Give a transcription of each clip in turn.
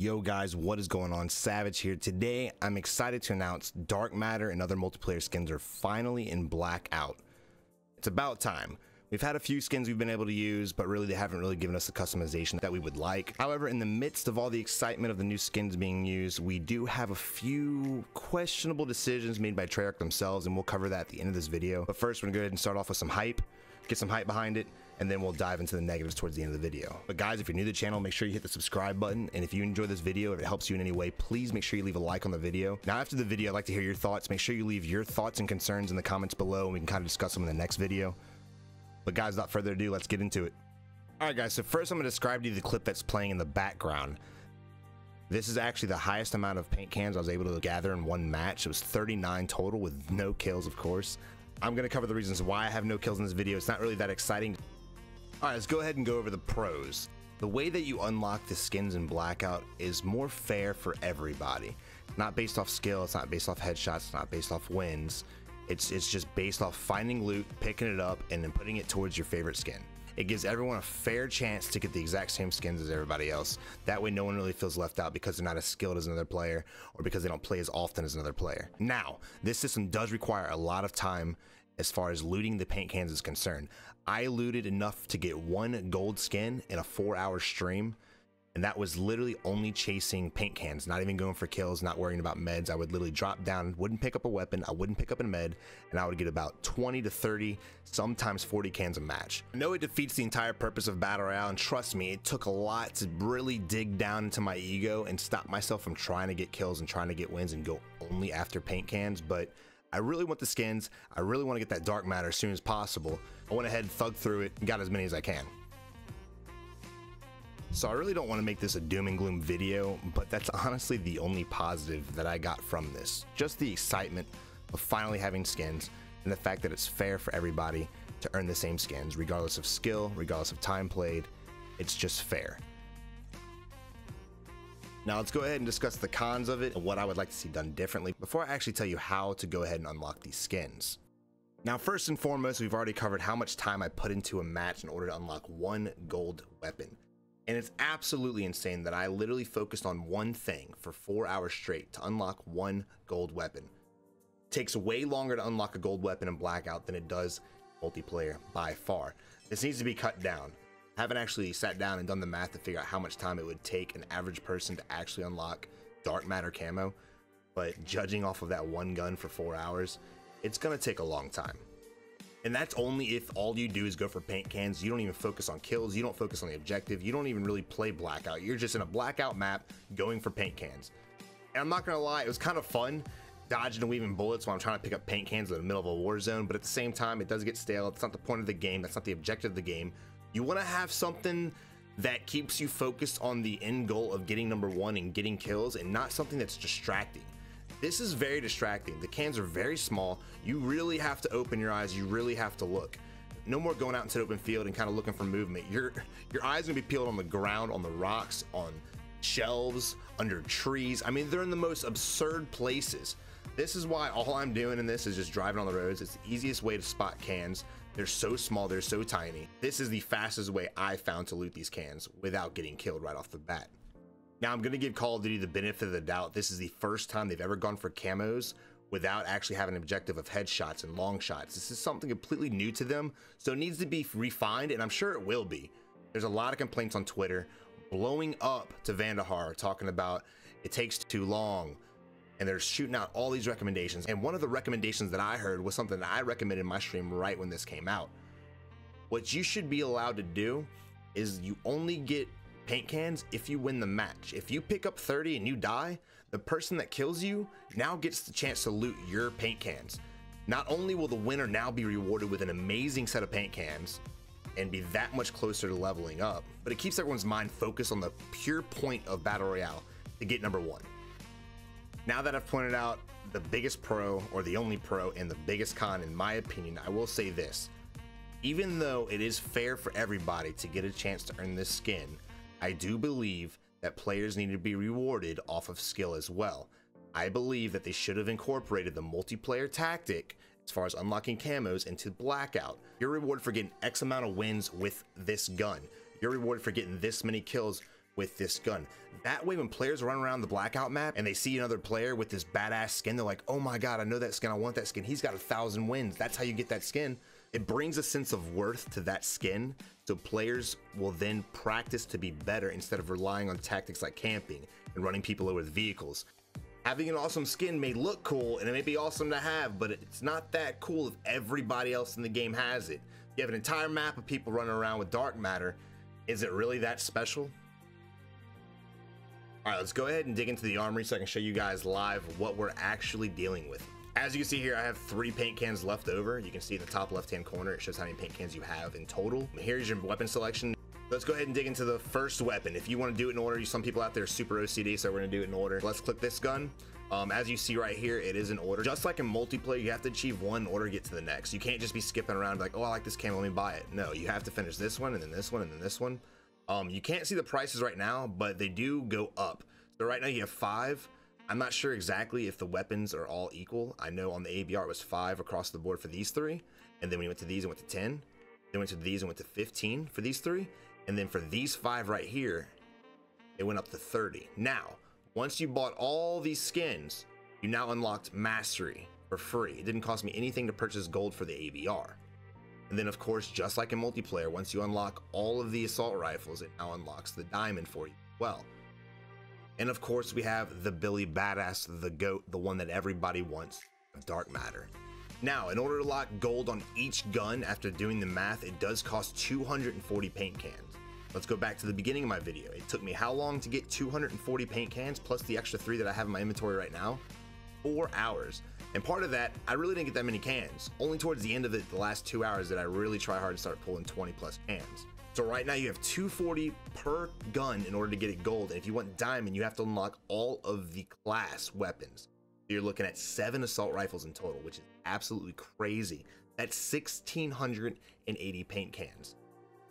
Yo guys, what is going on? Savage here. Today I'm excited to announce Dark Matter and other multiplayer skins are finally in Blackout. It's about time. We've had a few skins we've been able to use, but really they haven't really given us the customization that we would like. However, in the midst of all the excitement of the new skins being used, we do have a few questionable decisions made by Treyarch themselves, and we'll cover that at the end of this video. But first, we're gonna go ahead and start off with some hype, get some hype behind it, and then we'll dive into the negatives towards the end of the video. But guys, if you're new to the channel, make sure you hit the subscribe button, and if you enjoy this video, if it helps you in any way, please make sure you leave a like on the video. Now after the video, I'd like to hear your thoughts. Make sure you leave your thoughts and concerns in the comments below, and we can kind of discuss them in the next video. But guys, without further ado, let's get into it. Alright guys, so first I'm going to describe to you the clip that's playing in the background. This is actually the highest amount of paint cans I was able to gather in one match. It was 39 total with no kills, of course. I'm going to cover the reasons why I have no kills in this video. It's not really that exciting. Alright, let's go ahead and go over the pros. The way that you unlock the skins in Blackout is more fair for everybody. Not based off skill, it's not based off headshots, it's not based off wins. It's just based off finding loot, picking it up, and then putting it towards your favorite skin. It gives everyone a fair chance to get the exact same skins as everybody else. That way no one really feels left out because they're not as skilled as another player or because they don't play as often as another player. Now, this system does require a lot of time as far as looting the paint cans is concerned. I looted enough to get one gold skin in a 4-hour stream, and that was literally only chasing paint cans, not even going for kills, not worrying about meds. I would literally drop down, wouldn't pick up a weapon, I wouldn't pick up a med, and I would get about 20 to 30, sometimes 40 cans a match. I know it defeats the entire purpose of Battle Royale, and trust me, it took a lot to really dig down into my ego and stop myself from trying to get kills and trying to get wins and go only after paint cans, but I really want the skins. I really want to get that Dark Matter as soon as possible. I went ahead, thugged through it, and got as many as I can. So I really don't want to make this a doom and gloom video, but that's honestly the only positive that I got from this. Just the excitement of finally having skins and the fact that it's fair for everybody to earn the same skins, regardless of skill, regardless of time played. It's just fair. Now let's go ahead and discuss the cons of it and what I would like to see done differently before I actually tell you how to go ahead and unlock these skins. Now first and foremost, we've already covered how much time I put into a match in order to unlock one gold weapon. And it's absolutely insane that I literally focused on one thing for 4 hours straight to unlock one gold weapon. It takes way longer to unlock a gold weapon in Blackout than it does multiplayer by far. This needs to be cut down. I haven't actually sat down and done the math to figure out how much time it would take an average person to actually unlock Dark Matter camo, but judging off of that one gun for 4 hours, it's gonna take a long time. And that's only if all you do is go for paint cans. You don't even focus on kills, you don't focus on the objective, you don't even really play Blackout. You're just in a Blackout map going for paint cans. And I'm not gonna lie, it was kind of fun dodging and weaving bullets while I'm trying to pick up paint cans in the middle of a war zone, but at the same time it does get stale. It's not the point of the game, that's not the objective of the game. You want to have something that keeps you focused on the end goal of getting number one and getting kills, and not something that's distracting. This is very distracting. The cans are very small. You really have to open your eyes. You really have to look. No more going out into the open field and kind of looking for movement. Your eyes are gonna be peeled on the ground, on the rocks, on shelves, under trees. I mean, they're in the most absurd places. This is why all I'm doing in this is just driving on the roads. It's the easiest way to spot cans. They're so small, they're so tiny. This is the fastest way I found to loot these cans without getting killed right off the bat. Now I'm gonna give Call of Duty the benefit of the doubt. This is the first time they've ever gone for camos without actually having an objective of headshots and long shots. This is something completely new to them, so it needs to be refined, and I'm sure it will be. There's a lot of complaints on Twitter blowing up to Vandahar, talking about it takes too long, and they're shooting out all these recommendations. And one of the recommendations that I heard was something that I recommended in my stream right when this came out. What you should be allowed to do is you only get paint cans if you win the match. If you pick up 30 and you die, the person that kills you now gets the chance to loot your paint cans. Not only will the winner now be rewarded with an amazing set of paint cans and be that much closer to leveling up, but it keeps everyone's mind focused on the pure point of Battle Royale to get number one. Now that I've pointed out the biggest pro, or the only pro, and the biggest con in my opinion, I will say this. Even though it is fair for everybody to get a chance to earn this skin, I do believe that players need to be rewarded off of skill as well. I believe that they should have incorporated the multiplayer tactic as far as unlocking camos into Blackout. You're rewarded for getting X amount of wins with this gun. You're rewarded for getting this many kills with this gun. That way when players run around the Blackout map and they see another player with this badass skin, they're like, oh my god, I know that skin, I want that skin, he's got 1,000 wins. That's how you get that skin. It brings a sense of worth to that skin, so players will then practice to be better instead of relying on tactics like camping and running people over with vehicles. Having an awesome skin may look cool and it may be awesome to have, but it's not that cool if everybody else in the game has it. You have an entire map of people running around with dark matter. Is it really that special? All right, let's go ahead and dig into the armory so I can show you guys live what we're actually dealing with. As you can see here, I have 3 paint cans left over. You can see in the top left-hand corner, it shows how many paint cans you have in total. Here's your weapon selection. Let's go ahead and dig into the first weapon. If you want to do it in order, some people out there are super OCD, so we're gonna do it in order. Let's click this gun. As you see right here, it is in order. Just like in multiplayer, you have to achieve one in order to get to the next. You can't just be skipping around like, oh, I like this camo, let me buy it. No, you have to finish this one, and then this one, and then this one. You can't see the prices right now, but they do go up. So right now you have 5. I'm not sure exactly if the weapons are all equal. I know on the ABR it was 5 across the board for these 3, and then we went to these and went to 10, then went to these and went to 15 for these 3, and then for these 5 right here, it went up to 30. Now, once you bought all these skins, you now unlocked Mastery for free. It didn't cost me anything to purchase gold for the ABR. And then of course, just like in multiplayer, once you unlock all of the assault rifles, it now unlocks the diamond for you as well. And of course, we have the Billy Badass, the GOAT, the one that everybody wants, dark matter. Now, in order to lock gold on each gun after doing the math, it does cost 240 paint cans. Let's go back to the beginning of my video. It took me how long to get 240 paint cans plus the extra 3 that I have in my inventory right now? 4 hours. And part of that, I really didn't get that many cans. Only towards the end of it, the last 2 hours, did I really try hard and start pulling 20 plus cans. So right now you have 240 per gun in order to get it gold. And if you want diamond, you have to unlock all of the class weapons. So you're looking at 7 assault rifles in total, which is absolutely crazy. That's 1,680 paint cans.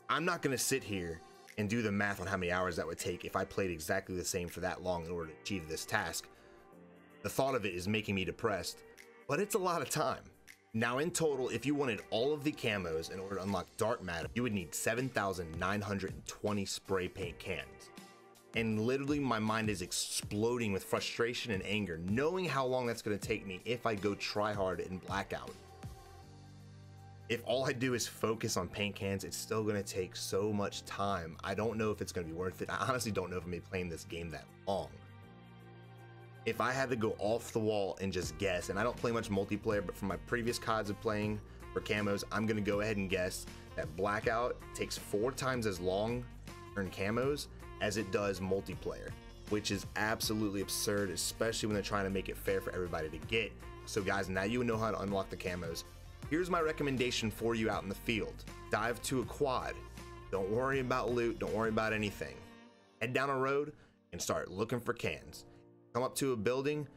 I'm not gonna sit here and do the math on how many hours that would take if I played exactly the same for that long in order to achieve this task. The thought of it is making me depressed, but it's a lot of time. Now in total, if you wanted all of the camos in order to unlock dark matter, you would need 7,920 spray paint cans. And literally my mind is exploding with frustration and anger, knowing how long that's gonna take me if I go try hard in Blackout. If all I do is focus on paint cans, it's still gonna take so much time. I don't know if it's gonna be worth it. I honestly don't know if I'm gonna be playing this game that long. If I had to go off the wall and just guess, and I don't play much multiplayer, but from my previous CODs of playing for camos, I'm gonna go ahead and guess that Blackout takes 4 times as long to earn camos as it does multiplayer, which is absolutely absurd, especially when they're trying to make it fair for everybody to get. So guys, now you know how to unlock the camos. Here's my recommendation for you out in the field. Dive to a quad. Don't worry about loot, don't worry about anything. Head down a road and start looking for cans. Come up to a building,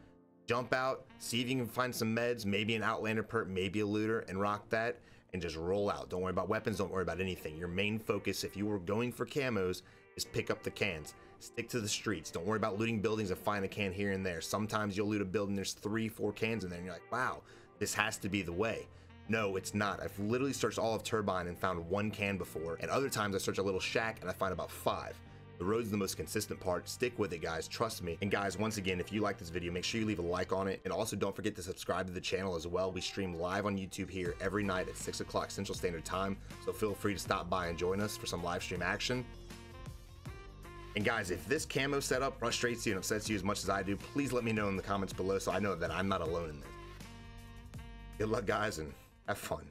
jump out, see if you can find some meds, maybe an Outlander perk, maybe a looter, and rock that, and just roll out. Don't worry about weapons, don't worry about anything. Your main focus, if you were going for camos, is pick up the cans. Stick to the streets. Don't worry about looting buildings and find a can here and there. Sometimes you'll loot a building, there's 3, 4 cans in there, and you're like, wow, this has to be the way. No, it's not. I've literally searched all of Turbine and found 1 can before, and other times I search a little shack and I find about 5. The road's the most consistent part. Stick with it, guys. Trust me. And guys, once again, if you like this video, make sure you leave a like on it. And also don't forget to subscribe to the channel as well. We stream live on YouTube here every night at 6 o'clock Central Standard Time. So feel free to stop by and join us for some live stream action. And guys, if this camo setup frustrates you and upsets you as much as I do, please let me know in the comments below so I know that I'm not alone in this. Good luck, guys, and have fun.